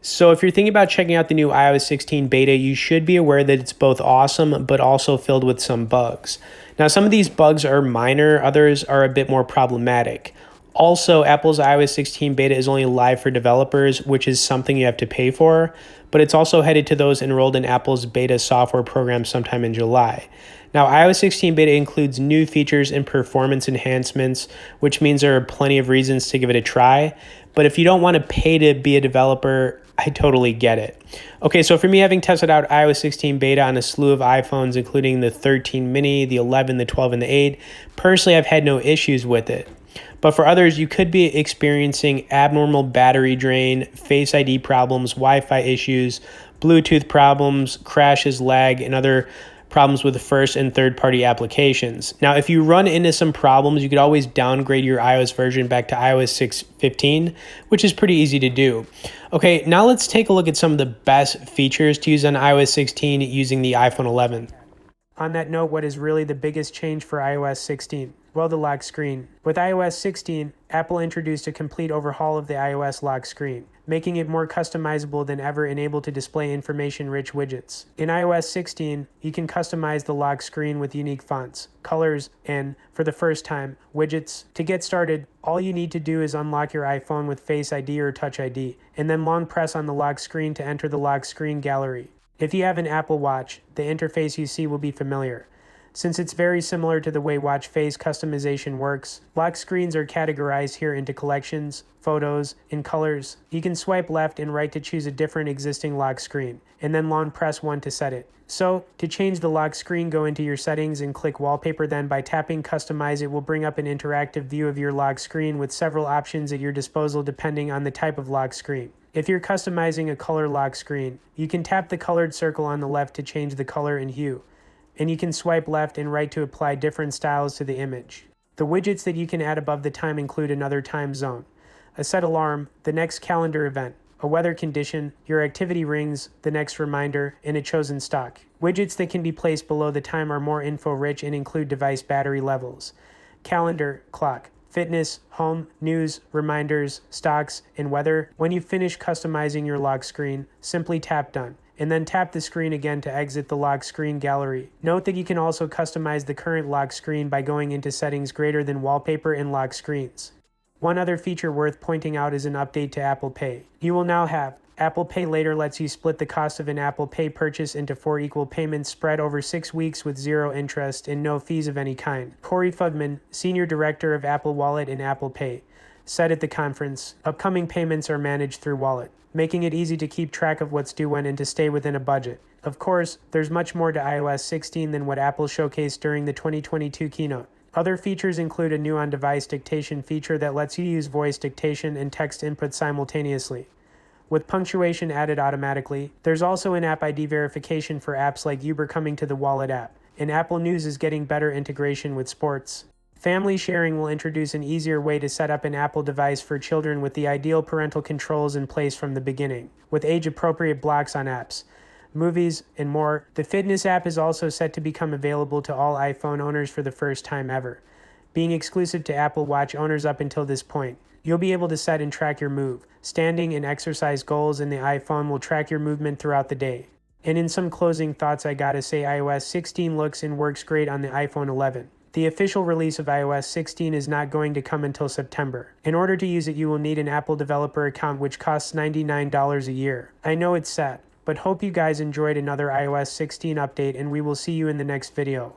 So if you're thinking about checking out the new iOS 16 beta, you should be aware that it's both awesome, but also filled with some bugs. Now, some of these bugs are minor, others are a bit more problematic. Also, Apple's iOS 16 beta is only live for developers, which is something you have to pay for, but it's also headed to those enrolled in Apple's beta software program sometime in July. Now, iOS 16 beta includes new features and performance enhancements, which means there are plenty of reasons to give it a try. But if you don't want to pay to be a developer, I totally get it. Okay, so for me, having tested out iOS 16 beta on a slew of iPhones, including the 13 mini, the 11, the 12, and the 8, personally, I've had no issues with it. But for others, you could be experiencing abnormal battery drain, Face ID problems, Wi-Fi issues, Bluetooth problems, crashes, lag, and other problems with first and third party applications. Now, if you run into some problems, you could always downgrade your iOS version back to iOS 6.15, which is pretty easy to do. Okay, now let's take a look at some of the best features to use on iOS 16 using the iPhone 11. On that note, what is really the biggest change for iOS 16? Well, the lock screen. With iOS 16, Apple introduced a complete overhaul of the iOS lock screen, making it more customizable than ever and able to display information-rich widgets. In iOS 16, you can customize the lock screen with unique fonts, colors, and, for the first time, widgets. To get started, all you need to do is unlock your iPhone with Face ID or Touch ID, and then long press on the lock screen to enter the lock screen gallery. If you have an Apple Watch, the interface you see will be familiar. Since it's very similar to the way watch face customization works, lock screens are categorized here into collections, photos, and colors. You can swipe left and right to choose a different existing lock screen, and then long press 1 to set it. So, to change the lock screen, go into your settings and click Wallpaper, then by tapping Customize, it will bring up an interactive view of your lock screen with several options at your disposal depending on the type of lock screen. If you're customizing a color lock screen, you can tap the colored circle on the left to change the color and hue, and you can swipe left and right to apply different styles to the image. The widgets that you can add above the time include another time zone, a set alarm, the next calendar event, a weather condition, your activity rings, the next reminder, and a chosen stock. Widgets that can be placed below the time are more info-rich and include device battery levels, calendar, clock, fitness, home, news, reminders, stocks, and weather. When you finish customizing your lock screen, simply tap Done, and then tap the screen again to exit the lock screen gallery. Note that you can also customize the current lock screen by going into settings greater than wallpaper and lock screens. One other feature worth pointing out is an update to Apple Pay. You will now have Apple Pay Later lets you split the cost of an Apple Pay purchase into 4 equal payments spread over 6 weeks with 0 interest and no fees of any kind. Corey Fugman, Senior Director of Apple Wallet and Apple Pay, said at the conference, upcoming payments are managed through Wallet, making it easy to keep track of what's due when and to stay within a budget. Of course, there's much more to iOS 16 than what Apple showcased during the 2022 keynote. Other features include a new on-device dictation feature that lets you use voice dictation and text input simultaneously, with punctuation added automatically. There's also in-app ID verification for apps like Uber coming to the Wallet app, and Apple News is getting better integration with sports. Family sharing will introduce an easier way to set up an Apple device for children with the ideal parental controls in place from the beginning, with age-appropriate blocks on apps, movies, and more. The fitness app is also set to become available to all iPhone owners for the first time ever, being exclusive to Apple Watch owners up until this point. You'll be able to set and track your move, standing, and exercise goals, and the iPhone will track your movement throughout the day. And in some closing thoughts, I gotta say iOS 16 looks and works great on the iPhone 11. The official release of iOS 16 is not going to come until September. In order to use it, you will need an Apple developer account, which costs $99 a year. I know it's sad, but hope you guys enjoyed another iOS 16 update, and we will see you in the next video.